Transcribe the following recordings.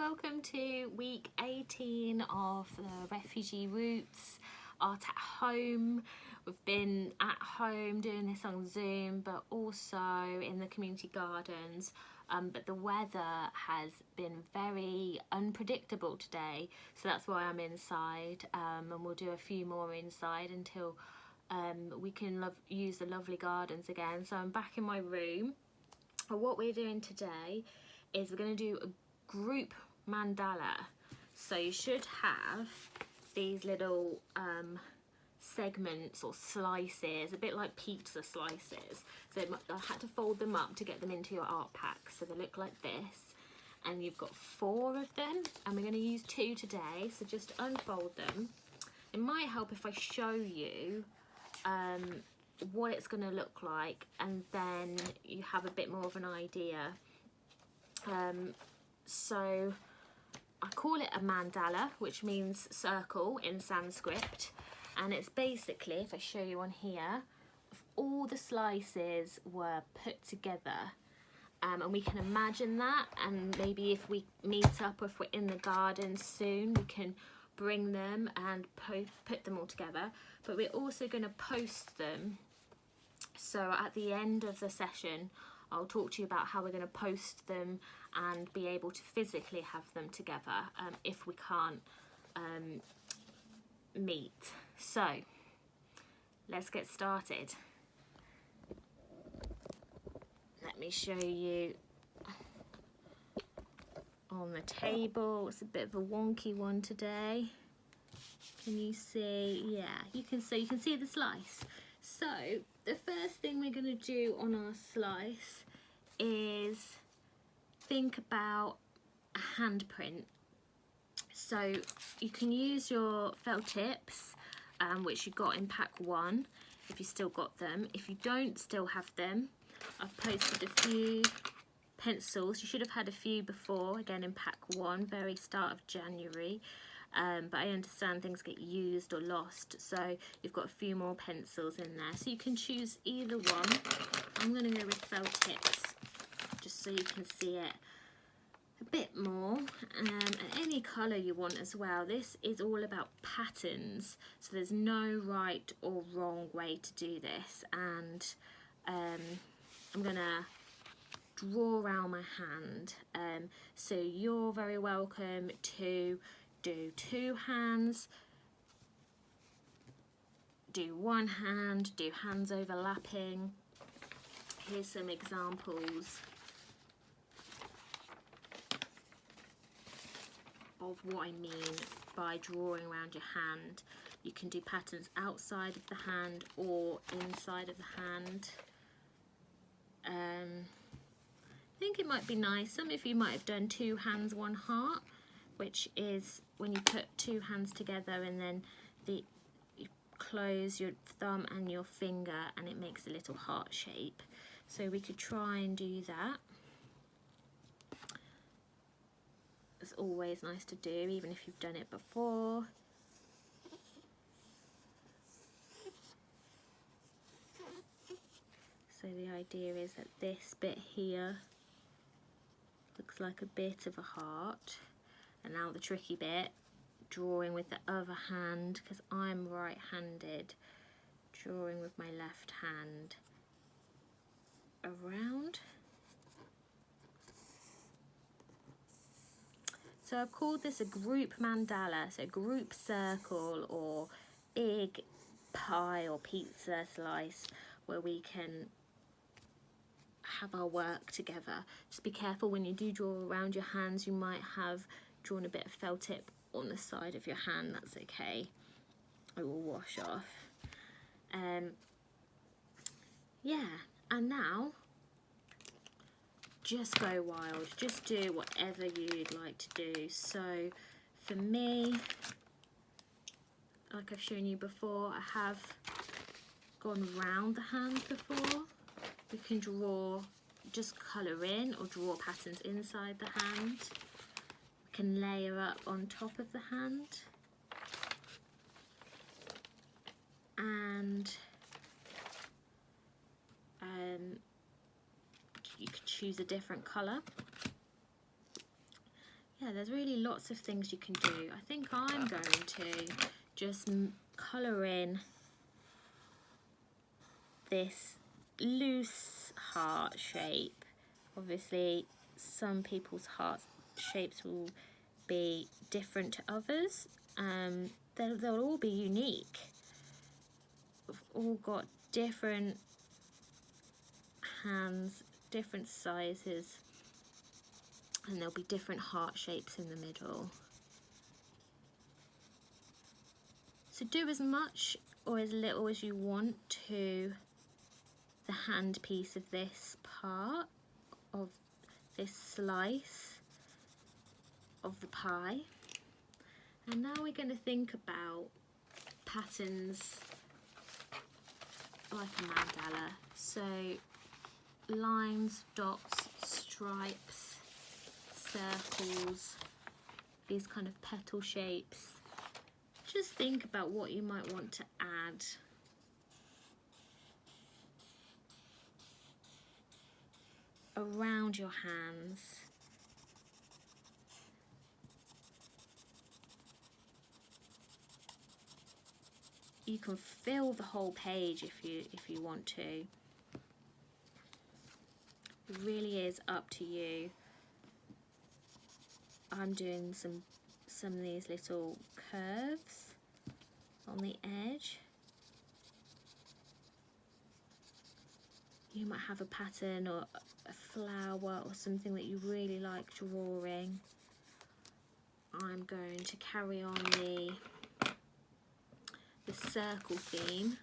welcome to week 18 of the Refugee Roots Art at Home. We've been at home doing this on Zoom, but also in the community gardens. But the weather has been very unpredictable today, so that's why I'm inside, and we'll do a few more inside until we can use the lovely gardens again. So I'm back in my room. And what we're doing today is we're going to do a group mandala. So you should have these little segments or slices, a bit like pizza slices. So I had to fold them up to get them into your art pack. So they look like this, and you've got 4 of them, and we're going to use 2 today. So just unfold them. It might help if I show you what it's going to look like, and then you have a bit more of an idea. So I call it a mandala, which means circle in Sanskrit, and it's basically, if I show you on here, all the slices were put together, and we can imagine that, and maybe if we meet up or if we're in the garden soon, we can bring them and put them all together. But we're also going to post them. So at the end of the session, I'll talk to you about how we're going to post them and be able to physically have them together if we can't meet. So let's get started. Let me show you on the table. It's a bit of a wonky one today. Can you see? Yeah, you can see the slice. So the first thing we're going to do on our slice is think about a handprint. So you can use your felt tips, which you got in pack 1, if you still got them. If you don't still have them, I've posted a few pencils. You should have had a few before, again in pack 1, very start of January. But I understand things get used or lost, so you've got a few more pencils in there. So you can choose either one. I'm going to go with felt tips, just so you can see it a bit more, and any colour you want as well. This is all about patterns, so there's no right or wrong way to do this, and I'm going to draw around my hand. So you're very welcome to do 2 hands, do 1 hand, do hands overlapping. Here's some examples of what I mean by drawing around your hand. You can do patterns outside of the hand or inside of the hand. I think it might be nice, some of you might have done 2 hands, 1 heart, which is when you put 2 hands together and then you close your thumb and your finger and it makes a little heart shape. So we could try and do that. It's always nice to do, even if you've done it before. So the idea is that this bit here looks like a bit of a heart. And now the tricky bit, drawing with the other hand, because I'm right-handed, drawing with my left hand around. So I've called this a group mandala, so group circle or big pie or pizza slice where we can have our work together. Just be careful when you do draw around your hands, you might have drawn a bit of felt tip on the side of your hand. That's okay, it will wash off. Yeah, and now just go wild, just do whatever you'd like to do. So for me, like I've shown you before, I have gone round the hand before. We can draw, just colour in or draw patterns inside the hand. We can layer up on top of the hand, and you can choose a different colour. yeah, there's really lots of things you can do. I think I'm going to just colour in this loose heart shape. Obviously, some people's heart shapes will be different to others. They'll all be unique. We've all got different hands, different sizes, and there'll be different heart shapes in the middle. So do as much or as little as you want to the hand piece of this part of this slice of the pie. And now we're going to think about patterns like a mandala. So lines, dots, stripes, circles, these kind of petal shapes. Just think about what you might want to add. Around your hands. You can fill the whole page if you want to. It really is up to you. I'm doing some of these little curves on the edge. You might have a pattern or a flower or something that you really like drawing. I'm going to carry on the circle theme,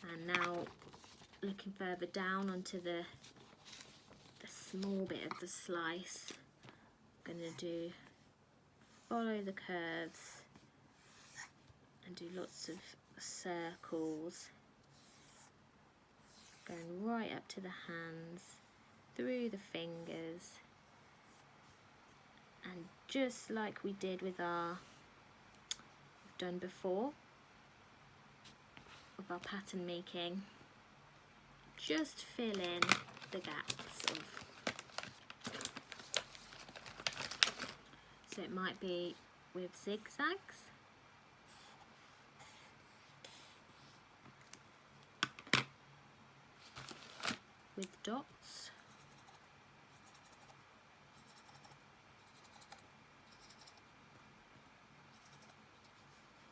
and now looking further down onto the small bit of the slice, I'm going to follow the curves and do lots of circles, going right up to the hands, through the fingers, and just like we did with we've done before of our pattern making, just fill in the gaps of, so it might be with zigzags, with dots,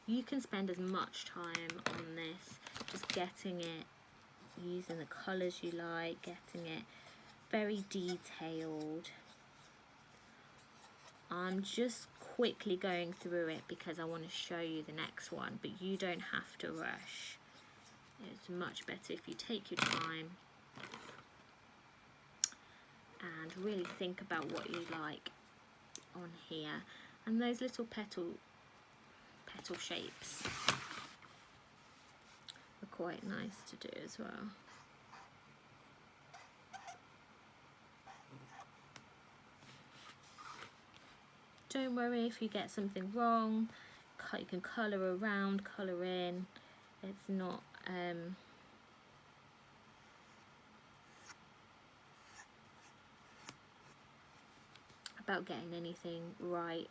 you can spend as much time on this, just getting it, using the colours you like, getting it very detailed. I'm just quickly going through it because I want to show you the next one, but you don't have to rush. It's much better if you take your time and really think about what you like on here. And those little petal shapes are quite nice to do as well. Don't worry if you get something wrong. You can colour around, colour in. It's not about getting anything right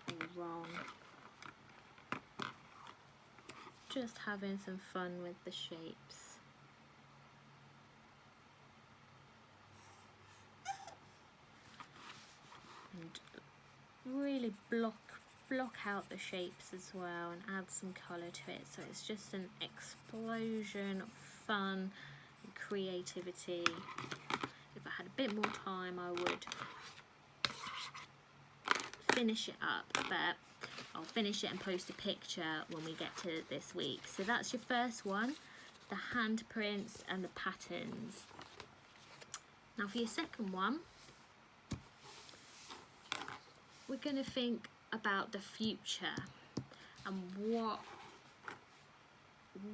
or wrong. Just having some fun with the shapes. And really block out the shapes as well and add some colour to it, so it's just an explosion of fun and creativity. If I had a bit more time I would finish it up, but I'll finish it and post a picture when we get to this week. So that's your first one, the handprints and the patterns. Now for your second one, we're going to think about the future and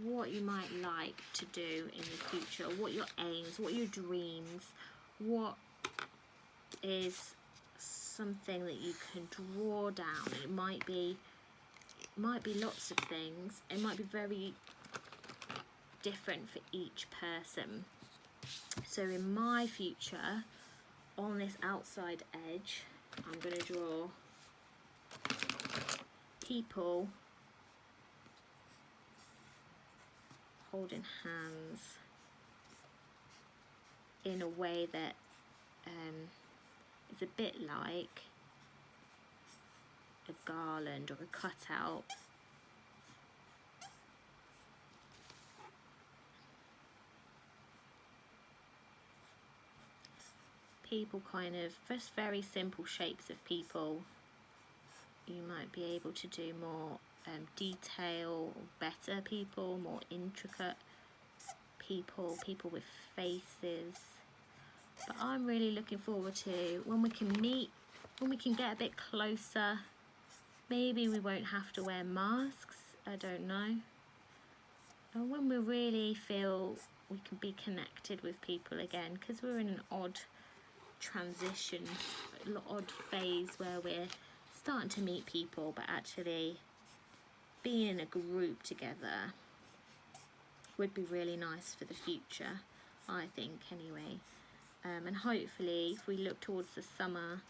what you might like to do in the future, what your aims, what your dreams, what is something that you can draw down. It might be lots of things. It might be very different for each person. So in my future, on this outside edge, I'm going to draw people holding hands in a way that is a bit like a garland or a cutout. People kind of, just very simple shapes of people. You might be able to do more detail, better people, more intricate people, people with faces. But I'm really looking forward to when we can meet, when we can get a bit closer. Maybe we won't have to wear masks, I don't know. And when we really feel we can be connected with people again, because we're in an odd transition, an odd phase where we're starting to meet people, but actually being in a group together would be really nice for the future, I think, anyway. And hopefully if we look towards the summer,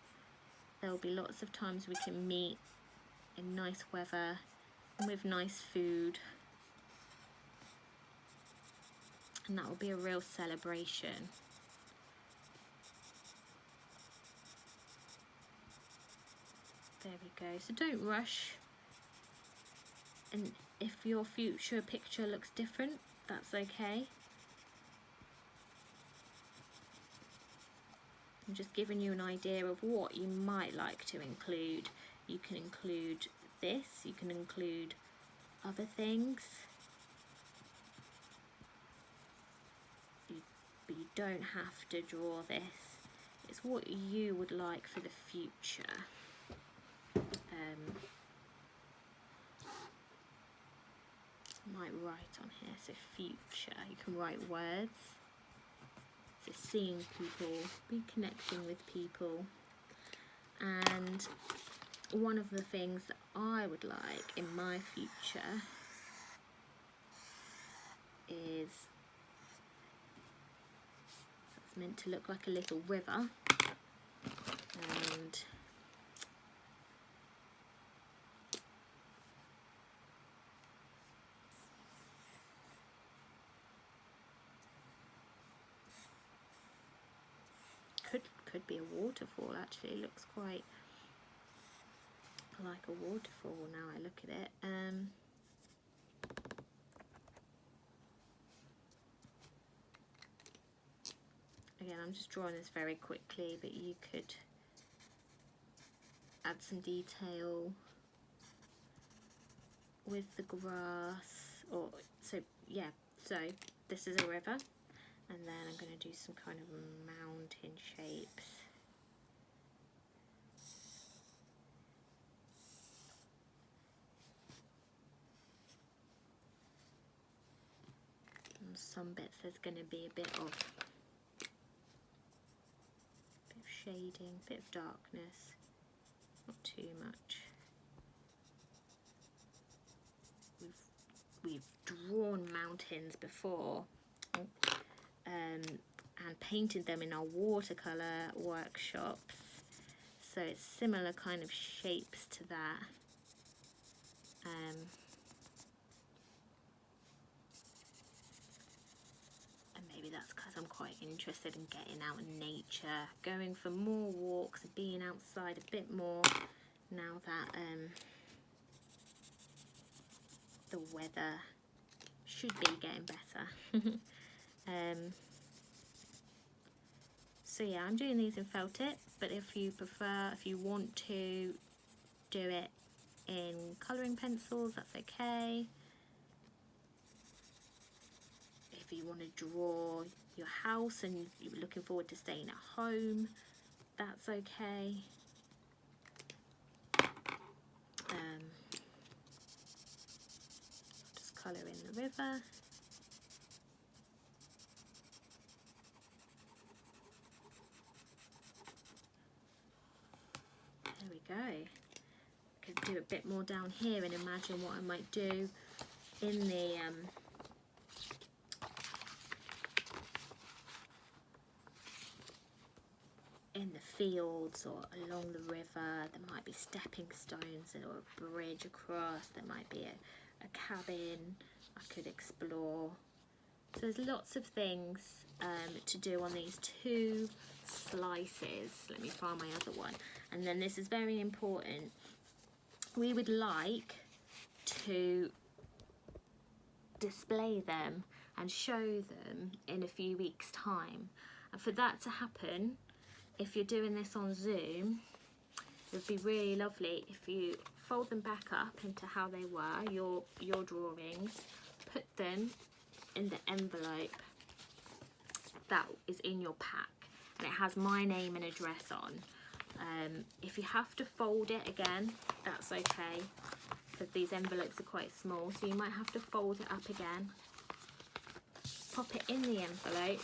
there'll be lots of times we can meet in nice weather and with nice food, and that will be a real celebration. There we go. So don't rush, and if your future picture looks different, that's okay. I'm just giving you an idea of what you might like to include. You can include this, you can include other things, but you don't have to draw this. It's what you would like for the future. Might write on here, so future, you can write words. So seeing people, be connecting with people. And one of the things that I would like in my future is, it's meant to look like a little river, and could be a waterfall. Actually, it looks quite like a waterfall now I look at it. Again, I'm just drawing this very quickly, but you could add some detail with the grass, or so yeah. So this is a river, and then I'm going to do some kind of mountain shapes. And some bits there's going to be a bit of shading, bit of darkness, not too much. We've drawn mountains before, and painted them in our watercolor workshops, so it's similar kind of shapes to that. And maybe that's because I'm quite interested in getting out in nature, going for more walks, being outside a bit more now that the weather should be getting better. So yeah, I'm doing these in felt tip, but if you prefer, if you want to do it in colouring pencils, that's okay. If you want to draw your house and you're looking forward to staying at home, that's okay. Just colour in the river. There we go. I could do a bit more down here and imagine what I might do in the fields or along the river. There might be stepping stones or a bridge across. There might be a cabin I could explore. So there's lots of things to do on these 2 slices. Let me find my other one. And then this is very important. We would like to display them and show them in a few weeks' time. And for that to happen, if you're doing this on Zoom, it would be really lovely if you fold them back up into how they were, your drawings, put them in the envelope that is in your pack, and it has my name and address on. If you have to fold it again, that's okay, because these envelopes are quite small, so you might have to fold it up again. Pop it in the envelope,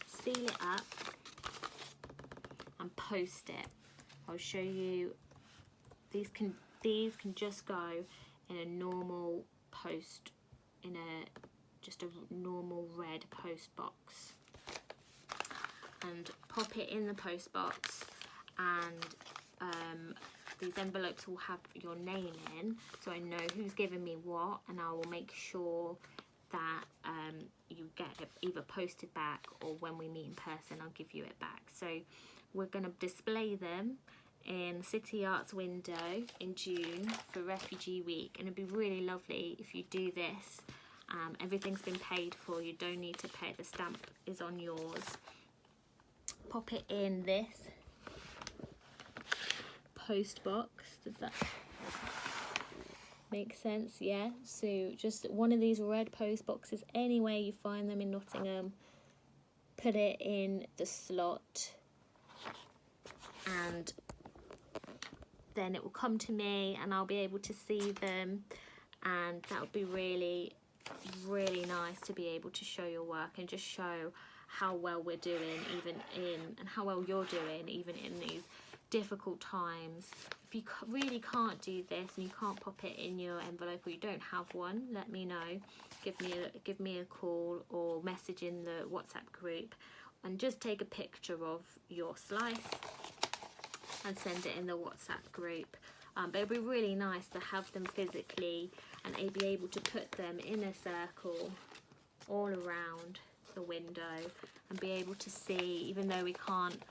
seal it up, and post it. I'll show you. These can just go in a normal post, in just a normal red post box, and pop it in the post box. And these envelopes will have your name in, so I know who's given me what, and I will make sure that you get it either posted back, or when we meet in person I'll give you it back. So we're going to display them in City Arts window in June for Refugee Week, and it'd be really lovely if you do this. Everything's been paid for, you don't need to pay, the stamp is on yours. Pop it in this post box. Does that make sense? Yeah, so just one of these red post boxes, anywhere you find them in Nottingham, put it in the slot, and then it will come to me and I'll be able to see them, and that would be really nice to be able to show your work and just show how well we're doing, and how well you're doing even in these difficult times. If you really can't do this and you can't pop it in your envelope, or you don't have one, let me know. Give me a call or message in the WhatsApp group, and just take a picture of your slice and send it in the WhatsApp group. But it'd be really nice to have them physically and be able to put them in a circle all around the window, and be able to see, even though we can't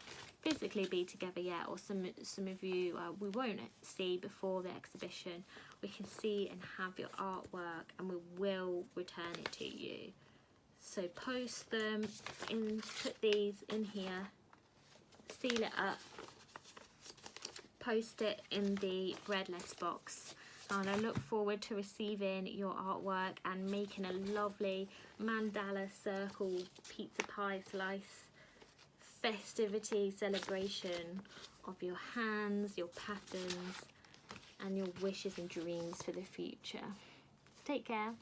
physically be together yet, or some of you we won't see before the exhibition, we can see and have your artwork, and we will return it to you. So post them in, put these in here, seal it up, post it in the red letter box, and I look forward to receiving your artwork and making a lovely mandala circle pizza pie slice festivity celebration of your hands, your patterns, and your wishes and dreams for the future. Take care.